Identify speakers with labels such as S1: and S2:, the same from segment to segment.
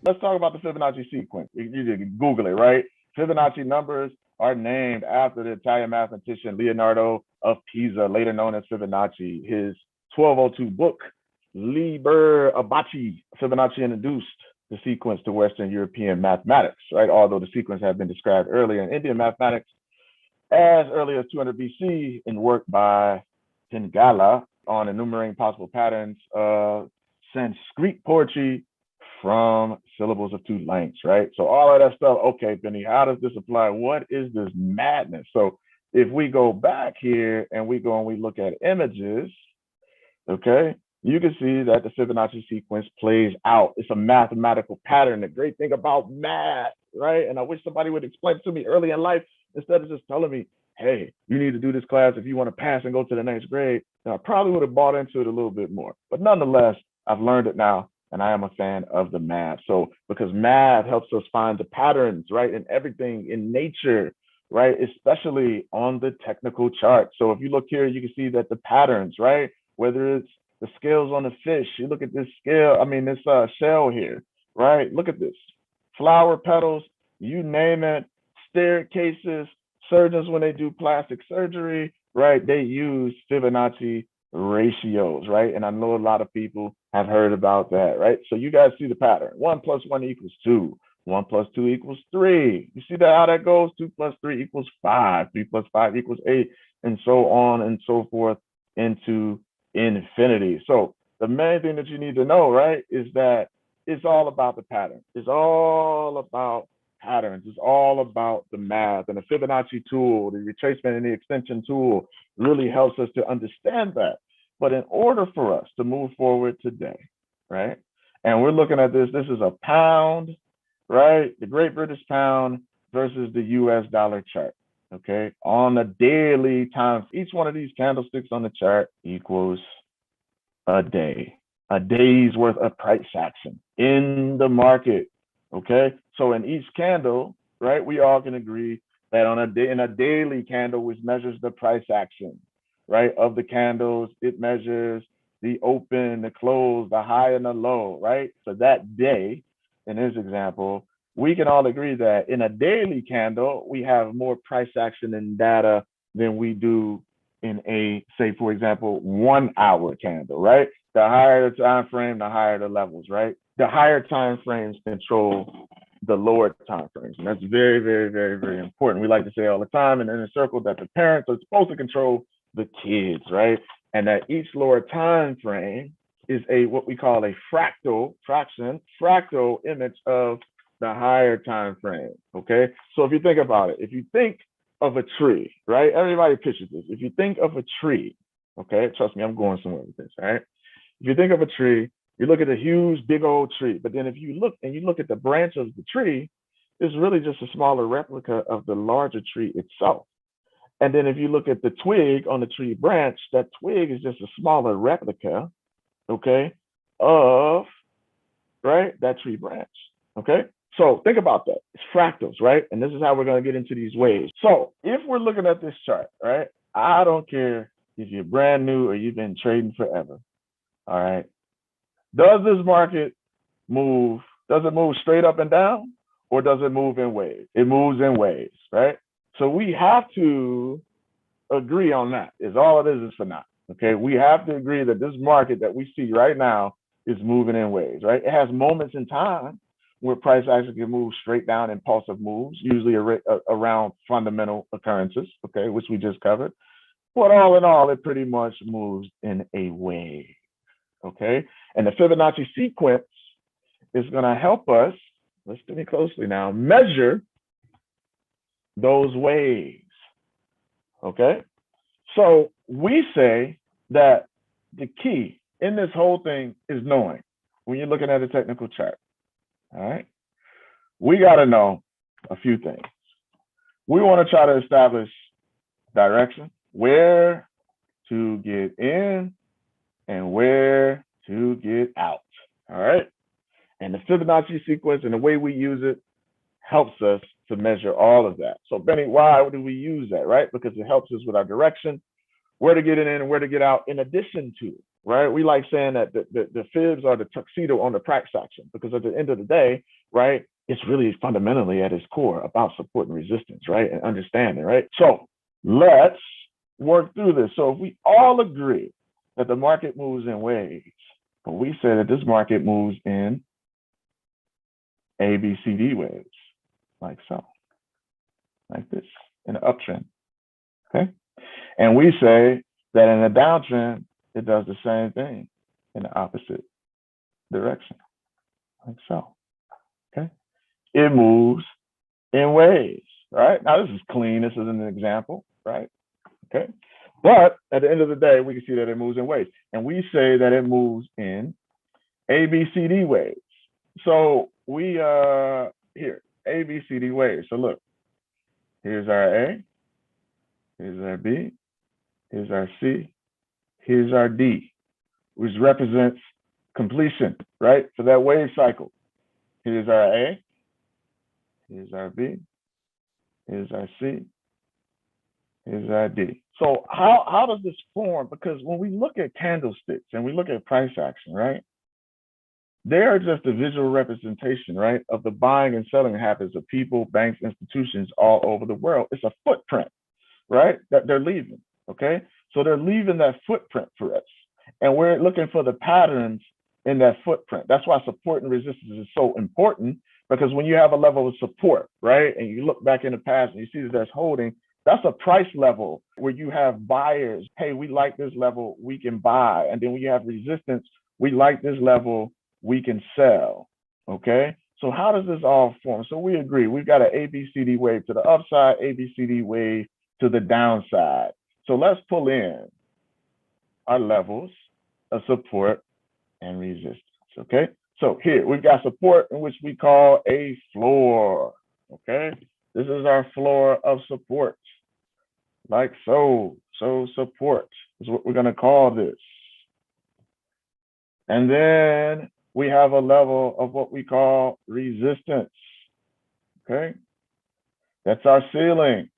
S1: let's talk about the Fibonacci sequence. You can Google it, right? Fibonacci numbers are named after the Italian mathematician Leonardo of Pisa, later known as Fibonacci. His 1202 book, Liber Abaci, Fibonacci introduced the sequence to Western European mathematics, right? Although the sequence had been described earlier in Indian mathematics as early as 200 BC in work by Pingala on enumerating possible patterns of Sanskrit poetry from syllables of two lengths, right? So all of that stuff, okay, Benny, how does this apply? What is this madness? So if we go back here and we look at images, okay, you can see that the Fibonacci sequence plays out. It's a mathematical pattern. The great thing about math, right? And I wish somebody would explain it to me early in life instead of just telling me, hey, you need to do this class if you want to pass and go to the next grade. Now, I probably would have bought into it a little bit more. But nonetheless, I've learned it now, and I am a fan of the math. So because math helps us find the patterns, right, in everything in nature, right, especially on the technical chart. So if you look here, you can see that the patterns, right, whether it's the scales on the fish, you look at this scale, this shell here, right? Look at this, flower petals, you name it, staircases, surgeons, when they do plastic surgery, right, they use Fibonacci ratios, right? And I know a lot of people have heard about that, right? So you guys see the pattern. 1 + 1 = 2. 1 + 2 = 3. You see that how that goes? 2 + 3 = 5. 3 + 5 = 8, and so on and so forth into infinity. So the main thing that you need to know, right, is that it's all about the pattern. It's all about patterns. It's all about the math, and the Fibonacci tool, the retracement and the extension tool really helps us to understand that. But in order for us to move forward today, right, and we're looking at this is a pound, right, the Great British Pound versus the US dollar chart, okay, on a daily time. Each one of these candlesticks on the chart equals a day, a day's worth of price action in the market, okay? So in each candle, right, we all can agree that in a daily candle, which measures the price action, right, of the candles, it measures the open, the close, the high and the low, right? So that day, in this example, we can all agree that in a daily candle, we have more price action and data than we do in a, say, for example, 1 hour candle, right? The higher the time frame, the higher the levels, right? The higher time frames control the lower time frames. And that's very, very, very, very important. We like to say all the time in the circle that the parents are supposed to control the kids, right? And that each lower time frame is what we call a fractal image of the higher time frame, okay? So if you think about it, if you think of a tree, right? Everybody pictures this. If you think of a tree, okay? Trust me, I'm going somewhere with this, all right? If you think of a tree, you look at a huge, big old tree, but then if you look at the branch of the tree, it's really just a smaller replica of the larger tree itself. And then if you look at the twig on the tree branch, that twig is just a smaller replica, okay, of, right, that tree branch, okay? So think about that. It's fractals, right? And this is how we're going to get into these waves. So if we're looking at this chart, right, I don't care if you're brand new or you've been trading forever, all right? Does this market move? Does it move straight up and down, or does it move in waves? It moves in waves, right? So we have to agree on that. Is all it is for now, okay? We have to agree that this market that we see right now is moving in waves, right? It has moments in time where price action can move straight down, impulsive moves, usually around fundamental occurrences, okay, which we just covered. But all in all, it pretty much moves in a wave, okay? And the Fibonacci sequence is going to help us, listen to me closely now, measure those waves, okay? So we say that the key in this whole thing is knowing when you're looking at a technical chart, all right? We got to know a few things. We want to try to establish direction, where to get in and where to get out, all right? And the Fibonacci sequence and the way we use it helps us to measure all of that. So Benny, why do we use that, right? Because it helps us with our direction, where to get in and where to get out, in addition to right? We like saying that the fibs are the tuxedo on the price action, because at the end of the day, right, it's really fundamentally at its core about support and resistance, right? And understanding, right? So let's work through this. So if we all agree that the market moves in waves, but we say that this market moves in ABCD waves, like so, like this, in an uptrend, okay? And we say that in a downtrend, it does the same thing in the opposite direction, like so, okay? It moves in waves, right? Now, this is clean. This is an example, right? Okay. But at the end of the day, we can see that it moves in waves. And we say that it moves in ABCD waves. So we, here, ABCD waves. So look, here's our A, here's our B, here's our C, here's our D, which represents completion, right? For that wave cycle. Here's our A, here's our B, here's our C, here's our D. So how does this form? Because when we look at candlesticks and we look at price action, right? They are just a visual representation, right, of the buying and selling habits of people, banks, institutions all over the world. It's a footprint, right, that they're leaving, okay? So they're leaving that footprint for us. And we're looking for the patterns in that footprint. That's why support and resistance is so important, because when you have a level of support, right, and you look back in the past and you see that that's holding, that's a price level where you have buyers, hey, we like this level, we can buy. And then when you have resistance, we like this level, we can sell, okay? So how does this all form? So we agree, we've got an ABCD wave to the upside, ABCD wave to the downside. So let's pull in our levels of support and resistance, okay? So here, we've got support, in which we call a floor, okay? This is our floor of support, like so. So support is what we're gonna call this. And then we have a level of what we call resistance, okay? That's our ceiling,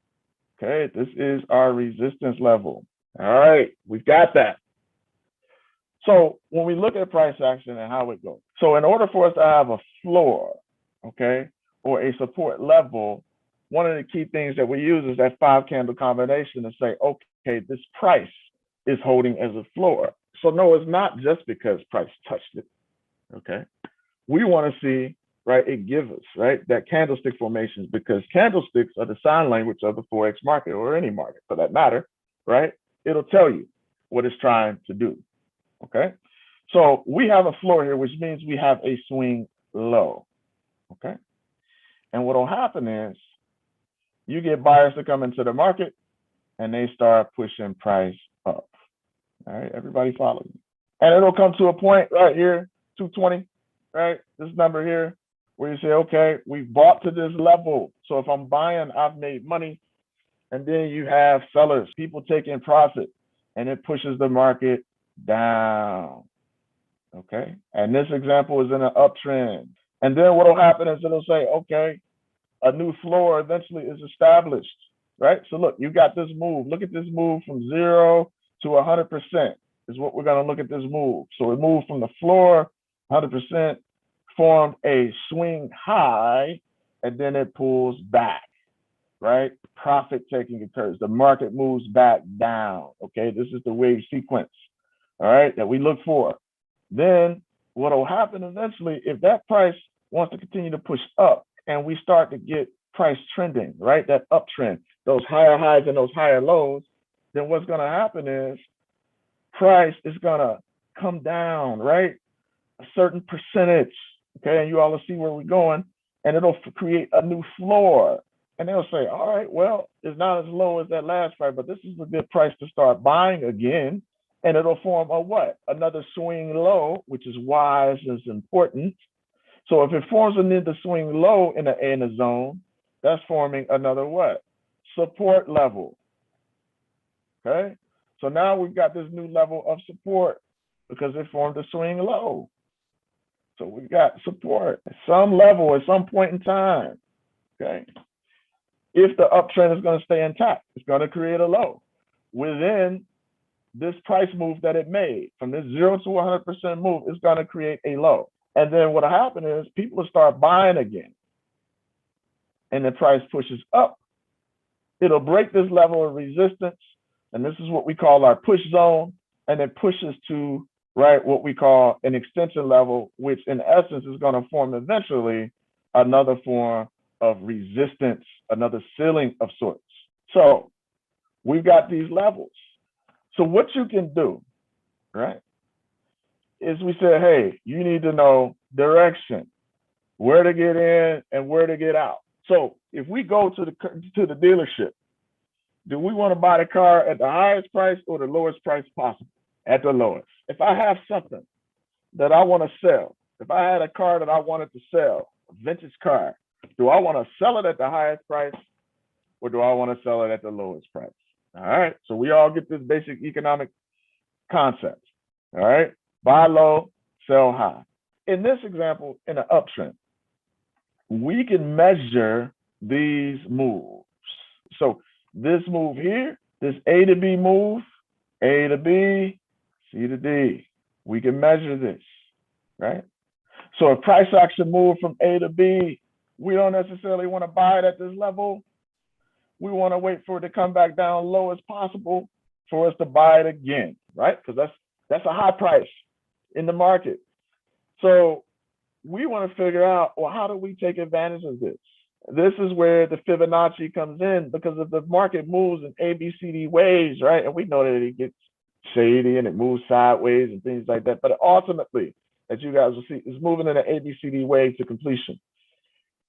S1: okay? This is our resistance level. All right, we've got that. So when we look at price action and how it goes, so in order for us to have a floor, okay, or a support level, one of the key things that we use is that 5-candle combination to say, okay, this price is holding as a floor. So no, it's not just because price touched it, okay? We want to see, right, it gives us, right, that candlestick formations, because candlesticks are the sign language of the Forex market, or any market for that matter, right? It'll tell you what it's trying to do, okay? So we have a floor here, which means we have a swing low, okay? And what'll happen is you get buyers to come into the market and they start pushing price up. All right, everybody follow me. And it'll come to a point right here, 220, right? This number here, where you say, okay, we've bought to this level. So if I'm buying, I've made money. And then you have sellers, people taking profit, and it pushes the market down, okay? And this example is in an uptrend. And then what'll happen is it'll say, okay, a new floor eventually is established, right? So look, you got this move. Look at this move from 0 to 100% is what we're gonna look at this move. So it moved from the floor, 100%, formed a swing high, and then it pulls back, right? Profit taking occurs. The market moves back down, okay? This is the wave sequence, all right, that we look for. Then what'll happen eventually, if that price wants to continue to push up and we start to get price trending, right? That uptrend, those higher highs and those higher lows, then what's gonna happen is price is gonna come down, right? A certain percentage, okay? And you all will see where we're going, and it'll create a new floor. And they'll say, all right, well, it's not as low as that last price, but this is a good price to start buying again. And it'll form a what? Another swing low, which is why this is important. So if it forms another swing low in the zone, that's forming another what? Support level, okay? So now we've got this new level of support because it formed a swing low. So we've got support at some level, at some point in time, okay? If the uptrend is going to stay intact, it's going to create a low within this price move that it made from this 0 to 100% move is going to create a low. And then what'll happen is people will start buying again. And the price pushes up. It'll break this level of resistance. And this is what we call our push zone. And it pushes to, right, what we call an extension level, which in essence is going to form eventually another form of resistance, another ceiling of sorts. So we've got these levels. So what you can do, right, is we say, hey, you need to know direction, where to get in and where to get out. So if we go to the dealership, do we want to buy the car at the highest price or the lowest price possible? At the lowest. If I have something that I want to sell, if I had a car that I wanted to sell, a vintage car, do I want to sell it at the highest price or do I want to sell it at the lowest price? All right, so we all get this basic economic concept. All right, buy low, sell high. In this example, in an uptrend, we can measure these moves. So this move here, this A to B move, A to B, C to D, we can measure this, right? So if price action move from A to B, we don't necessarily want to buy it at this level. We want to wait for it to come back down low as possible for us to buy it again, right? Because that's a high price in the market. So we want to figure out, well, how do we take advantage of this? This is where the Fibonacci comes in, because if the market moves in ABCD waves, right? And we know that it gets shady and it moves sideways and things like that. But ultimately, as you guys will see, it's moving in an ABCD wave to completion.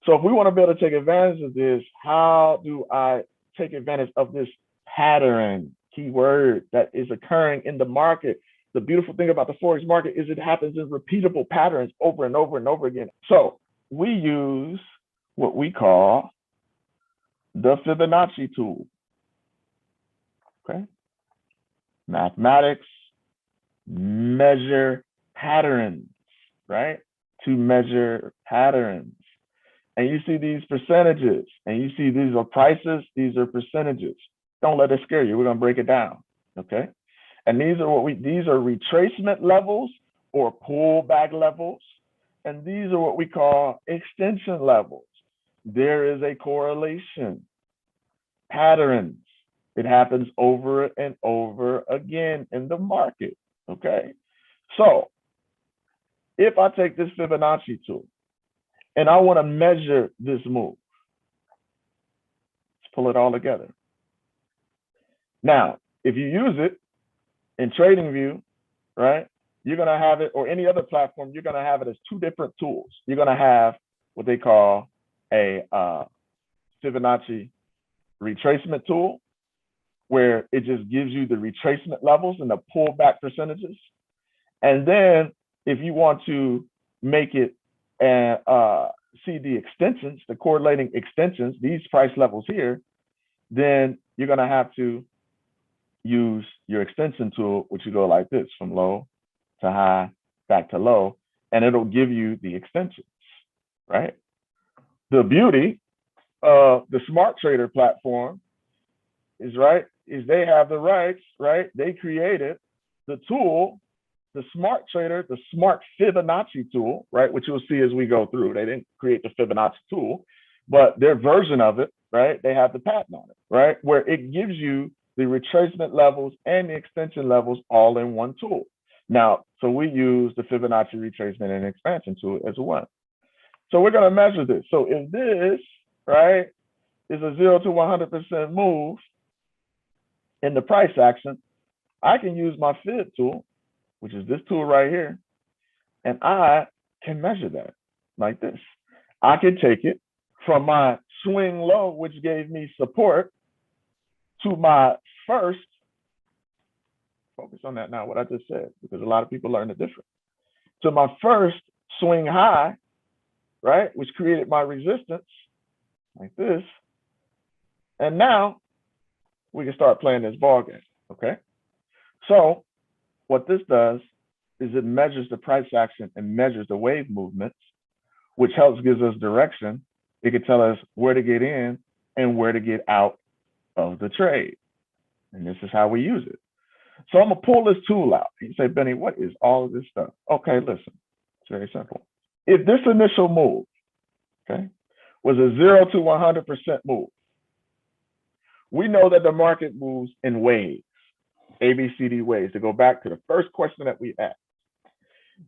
S1: So if we want to be able to take advantage of this, how do I take advantage of this pattern, keyword, that is occurring in the market? The beautiful thing about the Forex market is it happens in repeatable patterns over and over and over again. So we use what we call the Fibonacci tool, okay? Mathematics, measure patterns, right? To measure patterns. And you see these percentages, and you see these are prices, these are percentages. Don't let it scare you. We're going to break it down, okay? And these are these are retracement levels or pullback levels, and these are what we call extension levels. There is a correlation, patterns. It happens over and over again in the market, okay? So if I take this Fibonacci tool, and I want to measure this move, let's pull it all together. Now, if you use it in TradingView, right, you're going to have it, or any other platform, you're going to have it as two different tools. You're going to have what they call a Fibonacci retracement tool, where it just gives you the retracement levels and the pullback percentages. And then if you want to make it and see the extensions, the correlating extensions, these price levels here, then you're going to have to use your extension tool, which you go like this, from low to high, back to low, and it'll give you the extensions, right? The beauty of the Smart Trader platform is they have the rights, right? They created the tool, the Smart Trader, the Smart Fibonacci tool, right? Which you'll see as we go through. They didn't create the Fibonacci tool, but their version of it, right? They have the patent on it, right? Where it gives you the retracement levels and the extension levels all in one tool. Now, so we use the Fibonacci retracement and expansion tool as well. So we're going to measure this. So if this, right, is a 0 to 100% move in the price action, I can use my Fib tool, which is this tool right here, and I can measure that like this. I can take it from my swing low, which gave me support, to my first, focus on that now, what I just said, because a lot of people learn it different, to my first swing high, right, which created my resistance, like this. And now we can start playing this ball game, okay? So what this does is it measures the price action and measures the wave movements, which helps gives us direction. It can tell us where to get in and where to get out of the trade. And this is how we use it. So I'm gonna pull this tool out. You say, Benny, what is all of this stuff? Okay, listen, it's very simple. If this initial move, okay, was a 0 to 100% move, we know that the market moves in waves, ABCD waves, to go back to the first question that we asked.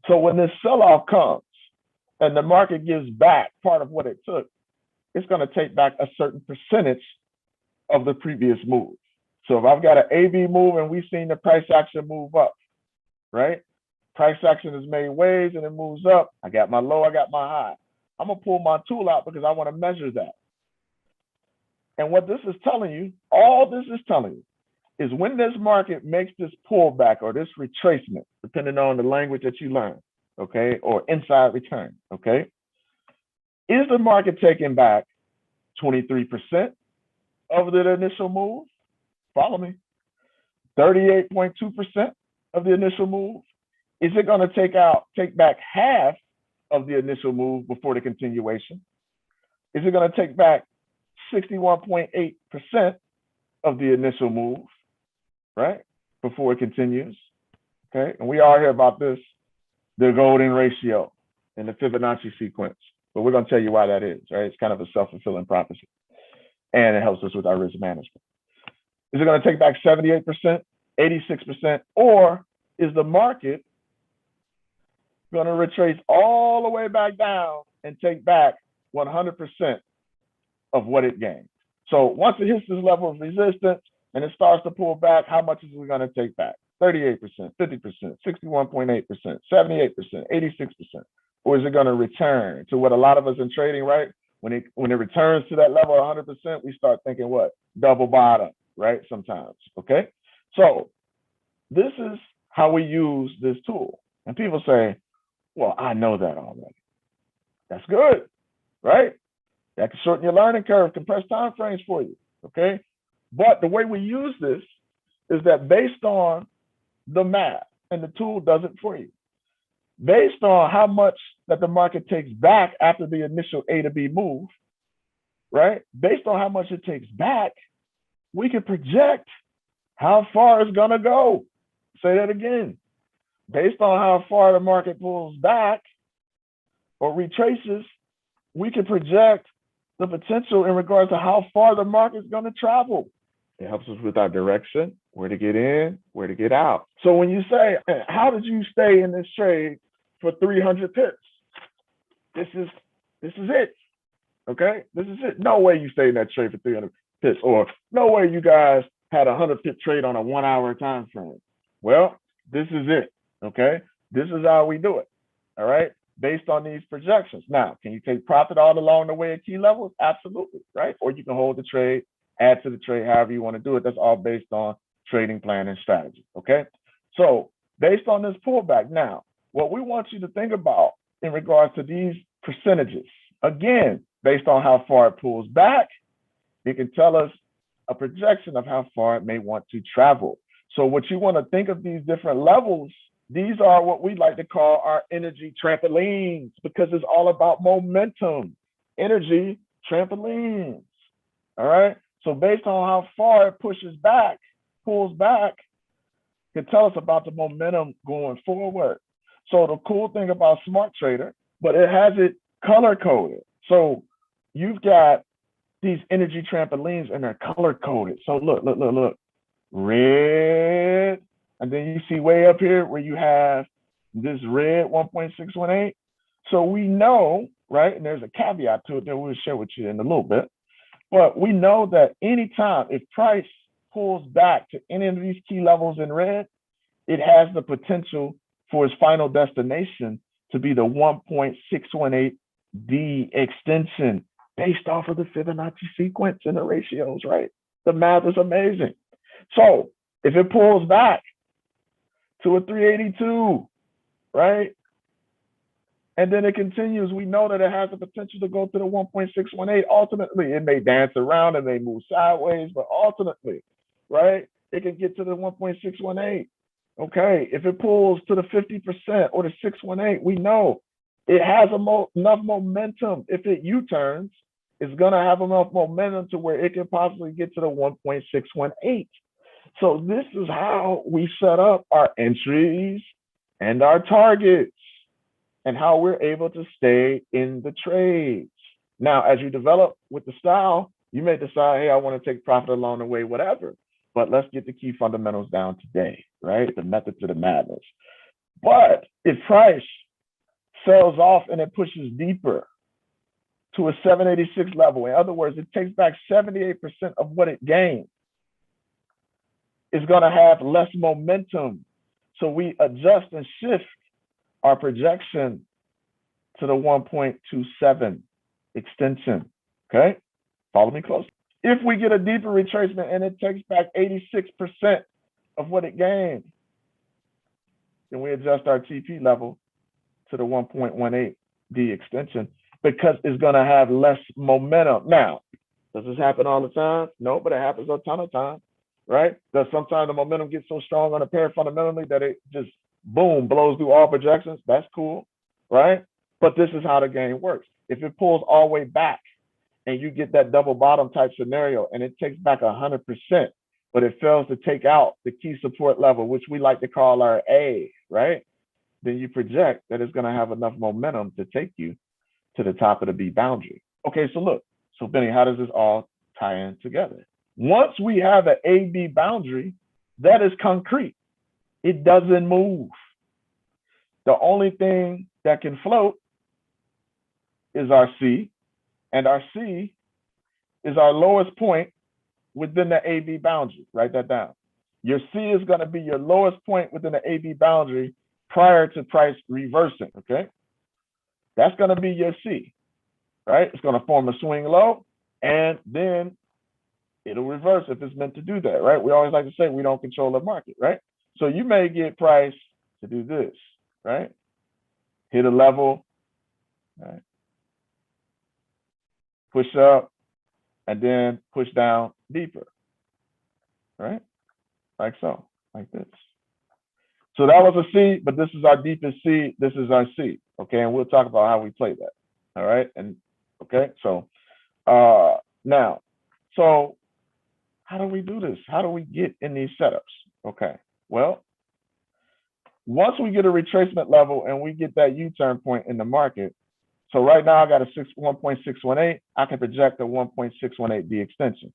S1: So when this sell-off comes and the market gives back part of what it took, it's going to take back a certain percentage of the previous move. So if I've got an AB move and we've seen the price action move up, right? Price action is made waves and it moves up. I got my low, I got my high. I'm gonna pull my tool out because I want to measure that. And what this is telling you, all this is telling you, is when this market makes this pullback or this retracement, depending on the language that you learn, okay, or inside return, okay, is the market taking back 23% of the initial move? Follow me. 38.2% of the initial move? Is it going to take back half of the initial move before the continuation? Is it going to take back 61.8% of the initial move, right, before it continues? Okay, and we all hear about this, the golden ratio and the Fibonacci sequence, but we're going to tell you why that is, right? It's kind of a self-fulfilling prophecy, and it helps us with our risk management. Is it going to take back 78%, 86%, or is the market going to retrace all the way back down and take back 100% of what it gained? So once it hits this level of resistance and it starts to pull back, how much is it going to take back? 38%, 50%, 61.8%, 78%, 86%. Or is it going to return to what a lot of us in trading, right? When it returns to that level of 100%, we start thinking what? Double bottom, right? Sometimes, okay? So this is how we use this tool. And people say, well, I know that already. That's good, right? That can shorten your learning curve, compress time frames for you, okay? But the way we use this is that based on the math, and the tool does it for you, based on how much that the market takes back after the initial A to B move, right? Based on how much it takes back, we can project how far it's gonna go. Say that again. Based on how far the market pulls back or retraces, we can project the potential in regards to how far the market's going to travel. It helps us with our direction, where to get in, where to get out. So when you say, how did you stay in this trade for 300 pips? This is it, okay? This is it. No way you stayed in that trade for 300 pips, or no way you guys had a 100 pip trade on a 1 hour time frame. Well, this is it. Okay, this is how we do it. All right, based on these projections. Now, can you take profit all along the way at key levels? Absolutely, right? Or you can hold the trade, add to the trade, however you want to do it. That's all based on trading plan and strategy. Okay, so based on this pullback, now what we want you to think about in regards to these percentages, again, based on how far it pulls back, it can tell us a projection of how far it may want to travel. So what you want to think of these different levels, these are what we like to call our energy trampolines, because it's all about momentum, energy trampolines. All right. So based on how far it pushes back, pulls back, can tell us about the momentum going forward. So the cool thing about Smart Trader, but it has it color coded. So you've got these energy trampolines and they're color coded. So look, red. And then you see way up here where you have this red 1.618. So we know, right, and there's a caveat to it that we'll share with you in a little bit, but we know that anytime if price pulls back to any of these key levels in red, it has the potential for its final destination to be the 1.618D extension based off of the Fibonacci sequence and the ratios, right? The math is amazing. So if it pulls back to a 382, right? And then it continues, we know that it has the potential to go to the 1.618. Ultimately, it may dance around, it may move sideways, but ultimately, right, it can get to the 1.618. Okay, if it pulls to the 50% or the 618, we know it has enough momentum. If it U-turns, it's gonna have enough momentum to where it can possibly get to the 1.618. So this is how we set up our entries and our targets and how we're able to stay in the trades. Now, as you develop with the style, you may decide, hey, I want to take profit along the way, whatever. But let's get the key fundamentals down today, right? The method to the madness. But if price sells off and it pushes deeper to a 786 level, in other words, it takes back 78% of what it gained, it's going to have less momentum. So we adjust and shift our projection to the 1.27 extension. Okay, follow me close. If we get a deeper retracement and it takes back 86% of what it gained, then we adjust our TP level to the 1.18D extension because it's going to have less momentum. Now, does this happen all the time? No, but it happens a ton of times, right? Does sometimes the momentum get so strong on a pair fundamentally that it just, boom, blows through all projections? That's cool, right? But this is how the game works. If it pulls all the way back and you get that double bottom type scenario and it takes back 100%, but it fails to take out the key support level, which we like to call our A, right? Then you project that it's going to have enough momentum to take you to the top of the B boundary. Okay, so look, so Benny, how does this all tie in together? Once we have an AB boundary, that is concrete. It doesn't move. The only thing that can float is our C, and our C is our lowest point within the AB boundary. Write that down. Your C is going to be your lowest point within the AB boundary prior to price reversing, okay? That's going to be your C, right? It's going to form a swing low, and then it'll reverse if it's meant to do that, right? We always like to say we don't control the market, right? So you may get price to do this, right? Hit a level, right? Push up, and then push down deeper, right? Like so, like this. So that was a C, but this is our deepest C. This is our C, okay? And we'll talk about how we play that, all right? And okay, so now, so how do we do this? How do we get in these setups? Okay, well, once we get a retracement level and we get that U-turn point in the market, so right now I got a 1.618. I can project a 1.618D extension.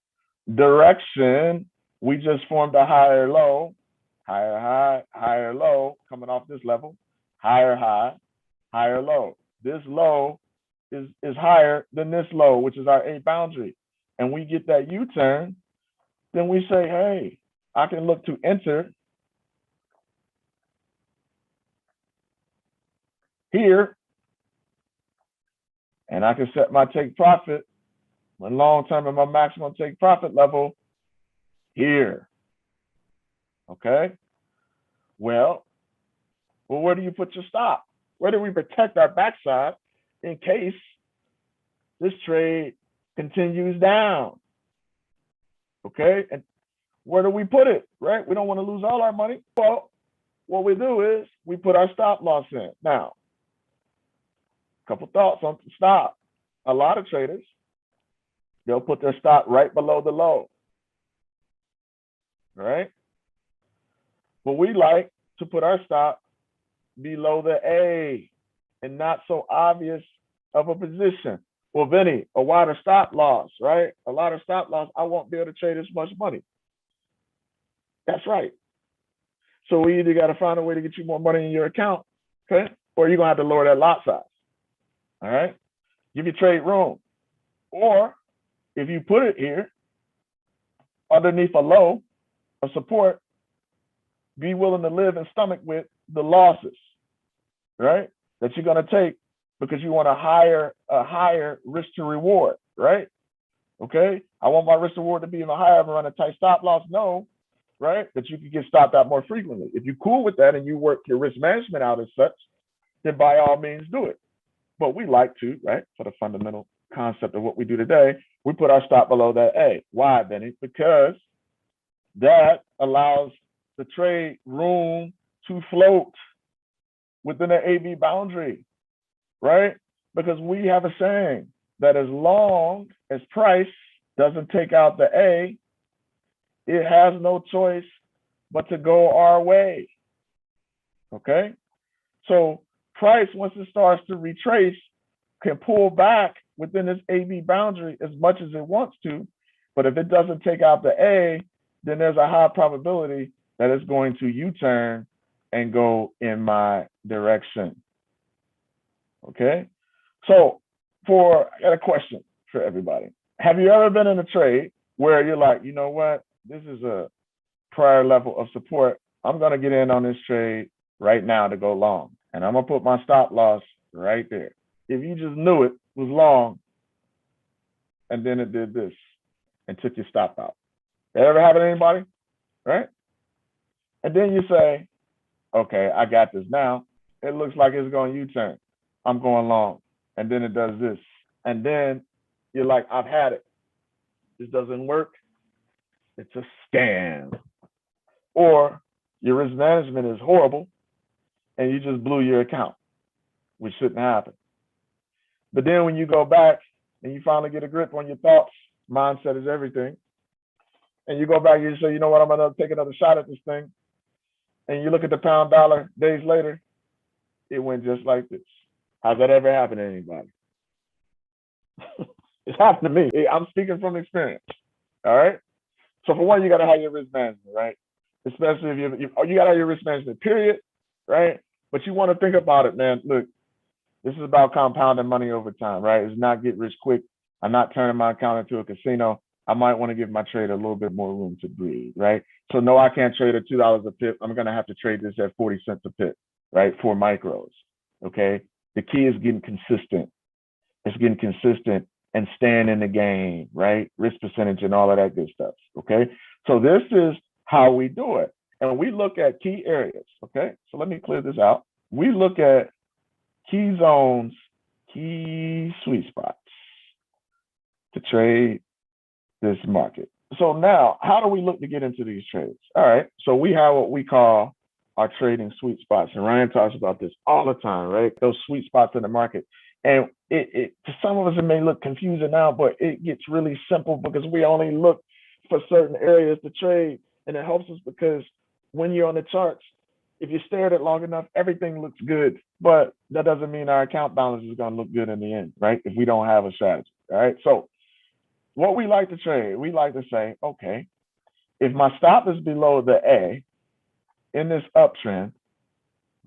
S1: Direction, we just formed a higher low, higher high, higher low, coming off this level, higher high, higher low. This low is higher than this low, which is our A boundary. And we get that U-turn, then we say, hey, I can look to enter here, and I can set my take profit, my long-term and my maximum take profit level here, okay? Well, where do you put your stop? Where do we protect our backside in case this trade continues down, okay? And where do we put it, right? We don't want to lose all our money. Well, what we do is we put our stop loss in. Now, couple thoughts on stop. A lot of traders, they'll put their stop right below the low, right? But we like to put our stop below the A and not so obvious of a position. Well, Vinny, a wider stop loss, right? A lot of stop loss, I won't be able to trade as much money. That's right. So we either got to find a way to get you more money in your account, okay? Or you're going to have to lower that lot size. All right, give you trade room. Or if you put it here underneath a low of support, be willing to live and stomach with the losses, right? That you're going to take because you want a higher risk to reward, right? Okay, I want my risk to reward to be even higher if I run a tight stop loss. No, right? That you can get stopped out more frequently. If you're cool with that and you work your risk management out as such, then by all means do it. But we like to, right, for the fundamental concept of what we do today, we put our stop below that A. Why, Benny? Because that allows the trade room to float within the AB boundary, right? Because we have a saying that as long as price doesn't take out the A, it has no choice but to go our way. Okay? So price, once it starts to retrace, can pull back within this AB boundary as much as it wants to. But if it doesn't take out the A, then there's a high probability that it's going to U-turn and go in my direction. Okay? So I got a question for everybody. Have you ever been in a trade where you're like, you know what? This is a prior level of support. I'm going to get in on this trade right now to go long. And I'm going to put my stop loss right there. If you just knew it was long and then it did this and took your stop out. That ever happen to anybody? Right? And then you say, okay, I got this now. It looks like it's going U-turn. I'm going long. And then it does this. And then you're like, I've had it. This doesn't work. It's a scam. Or your risk management is horrible and you just blew your account, which shouldn't happen. But then when you go back and you finally get a grip on your thoughts, mindset is everything. And you go back and you say, you know what, I'm gonna take another shot at this thing. And you look at the pound dollar days later, it went just like this. Has that ever happened to anybody? It's happened to me. I'm speaking from experience. All right. So for one, you gotta have your risk management, right? Especially if you gotta have your risk management, period, right? But you want to think about it, man. Look, this is about compounding money over time, right? It's not get rich quick. I'm not turning my account into a casino. I might want to give my trader a little bit more room to breathe, right? So no, I can't trade at $2 a pip. I'm gonna have to trade this at 40 cents a pip, right? For micros. Okay. The key is getting consistent. It's getting consistent and staying in the game, right? Risk percentage and all of that good stuff. Okay. So this is how we do it. And we look at key areas. Okay. So let me clear this out. We look at key zones, key sweet spots to trade this market. So now, how do we look to get into these trades? All right. So we have what we call our trading sweet spots. And Ryan talks about this all the time, right? Those sweet spots in the market. And it to some of us, it may look confusing now, but it gets really simple because we only look for certain areas to trade. And it helps us because when you're on the charts, if you stare at it long enough, everything looks good. But that doesn't mean our account balance is going to look good in the end, right? If we don't have a strategy. All right. So what we like to trade, we like to say, okay, if my stop is below the A in this uptrend,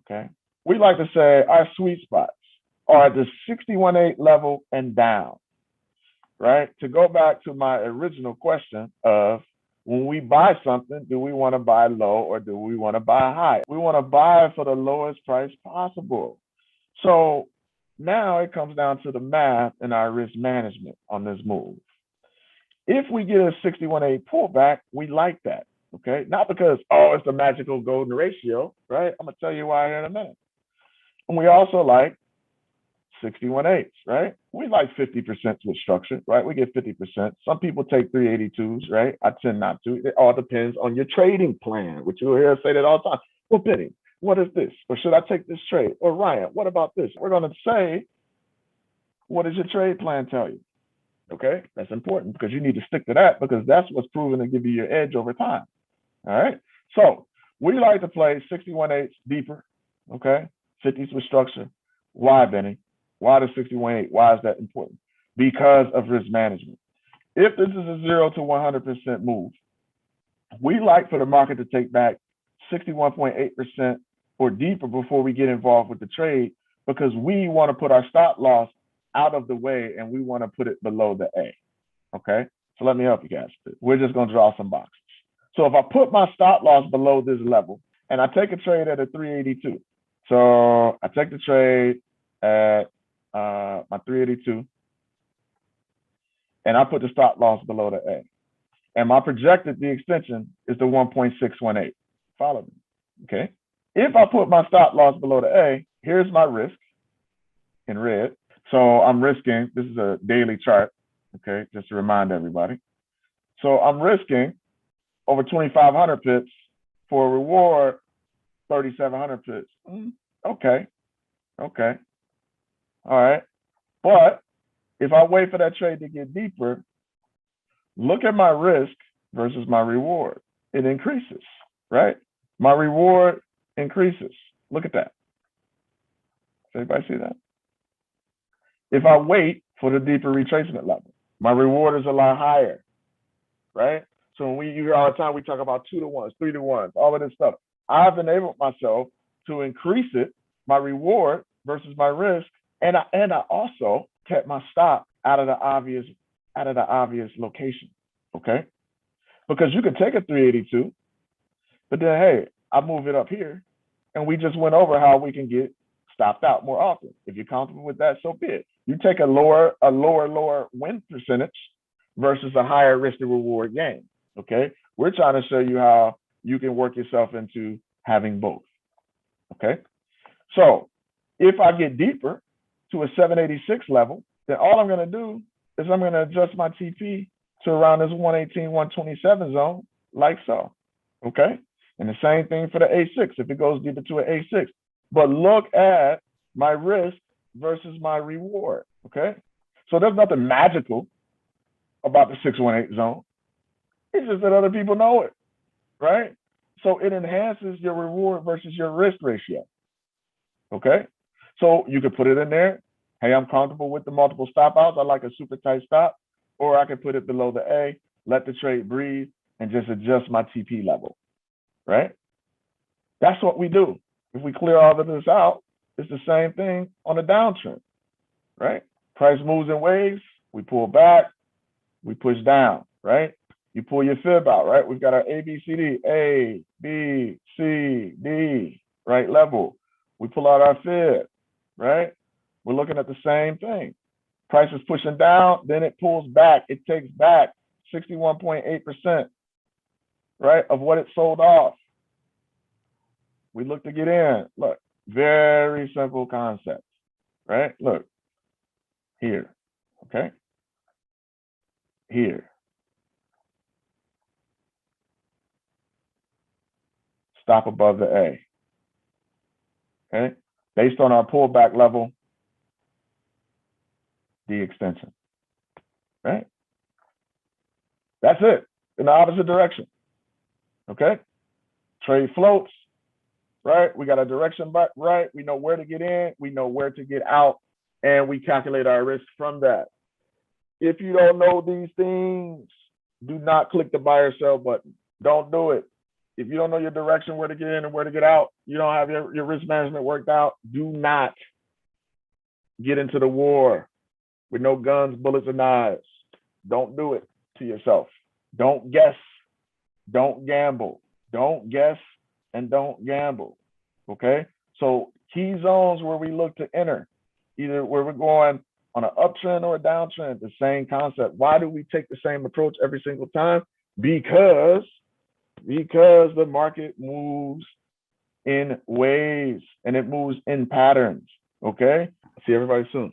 S1: okay, we like to say our sweet spots are at the 61.8 level and down, right? To go back to my original question of when we buy something, do we want to buy low or do we want to buy high? We want to buy for the lowest price possible. So now it comes down to the math and our risk management on this move. If we get a 61.8 pullback, we like that, okay? Not because, oh, it's the magical golden ratio, right? I'm gonna tell you why here in a minute. And we also like 61.8s, right? We like 50% with structure, right? We get 50%. Some people take 382s, right? I tend not to. It all depends on your trading plan, which you'll hear us say that all the time. Well, Benny, what is this? Or should I take this trade? Or Ryan, what about this? We're gonna say, what does your trade plan tell you? Okay, that's important because you need to stick to that because that's what's proven to give you your edge over time. All right, so we like to play 61.8s deeper, okay, 50s with structure. Why, Benny? Why the 61.8? Why is that important? Because of risk management. If this is a 0 to 100% move, we like for the market to take back 61.8% or deeper before we get involved with the trade because we want to put our stop loss out of the way and we want to put it below the A. Okay, so let me help you guys. We're just going to draw some boxes. So if I put my stop loss below this level and I take a trade at a 382, so I take the trade at my 382 and I put the stop loss below the A. And my projected, the extension is the 1.618. Follow me, okay? If I put my stop loss below the A, here's my risk in red. So I'm risking, this is a daily chart, okay, just to remind everybody. So I'm risking over 2,500 pips for a reward, 3,700 pips. Okay, okay, all right. But if I wait for that trade to get deeper, look at my risk versus my reward, it increases, right? My reward increases. Look at that. Does everybody see that? If I wait for the deeper retracement level, my reward is a lot higher, right? So when you hear all the time, we talk about 2 to 1s, 3 to 1s, all of this stuff. I've enabled myself to increase it, my reward versus my risk, and I also kept my stop out of the obvious location, okay? Because you could take a 382, but then hey, I move it up here, and we just went over how we can get stopped out more often. If you're comfortable with that, so be it. You take a lower win percentage versus a higher risk to reward gain. Okay, we're trying to show you how you can work yourself into having both. Okay, so if I get deeper to a 786 level, then all I'm going to do is I'm going to adjust my TP to around this 118, 127 zone, like so. Okay, and the same thing for the A6 if it goes deeper to an A6. But look at my risk versus my reward. Okay, so there's nothing magical about the 618 zone. It's just that other people know it, right? So it enhances your reward versus your risk ratio. Okay, so you could put it in there. Hey, I'm comfortable with the multiple stop outs. I like a super tight stop, or I could put it below the A, let the trade breathe, and just adjust my TP level, right? That's what we do. If we clear all of this out, it's the same thing on a downtrend, right? Price moves in waves, we pull back, we push down, right? You pull your fib out, right? We've got our A, B, C, D, A, B, C, D, right level. We pull out our fib, right? We're looking at the same thing. Price is pushing down, then it pulls back. It takes back 61.8%, right, of what it sold off. We look to get in. Look, very simple concept, right? Look, here, okay? Here. Stop above the A, okay? Based on our pullback level, the extension, right? That's it, in the opposite direction, okay? Trade floats, right? We got a direction right. We know where to get in, we know where to get out, and we calculate our risk from that. If you don't know these things, do not click the buy or sell button. Don't do it. If you don't know your direction, where to get in and where to get out, you don't have your risk management worked out, do not get into the war with no guns, bullets, and knives. Don't do it to yourself. Don't guess. Don't gamble. Don't guess and don't gamble. Okay? So key zones where we look to enter, either where we're going on an uptrend or a downtrend, the same concept. Why do we take the same approach every single time? Because the market moves in waves and it moves in patterns. Okay? See everybody soon.